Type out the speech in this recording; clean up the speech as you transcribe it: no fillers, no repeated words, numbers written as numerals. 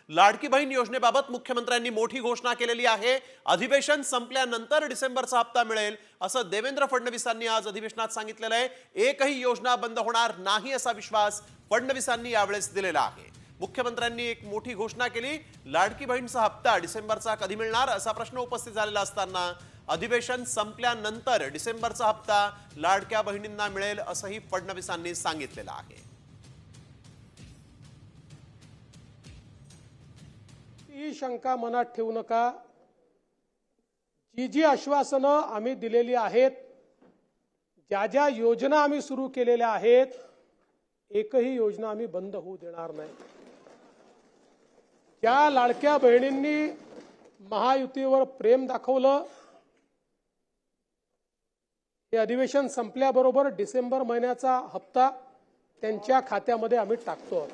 लाडकी बहीण योजनेबाबत मुख्यमंत्र्यांनी मोठी घोषणा केलेली आहे। अधिवेशन संपल्यानंतर डिसेंबरचा हप्ता मिळेल असं देवेंद्र फडणवीसांनी आज अधिवेशनात सांगितलेलं आहे। एकही योजना बंद होणार नाही असा विश्वास फडणवीसांनी यावेळेस दिलेला आहे। मुख्यमंत्र्यांनी एक मोठी घोषणा केली। लाडकी बहीणचा हप्ता डिसेंबरचा कधी मिळणार असा प्रश्न उपस्थित झालेला असताना अधिवेशन संपल्यानंतर डिसेंबरचा हप्ता लाडक्या बहिणींना मिळेल असंही फडणवीसांनी सांगितलेलं आहे। ही शंका मनात ठेवू नका। जी आश्वासनं आम्ही दिलेली आहेत, ज्या योजना आम्ही सुरू केलेल्या आहेत, एकही योजना आम्ही बंद होऊ देणार नाही। ज्या लाडक्या बहिणींनी महायुतीवर प्रेम दाखवलं, हे अधिवेशन संपल्याबरोबर डिसेंबर महिन्याचा हप्ता त्यांच्या खात्यामध्ये आम्ही टाकतो।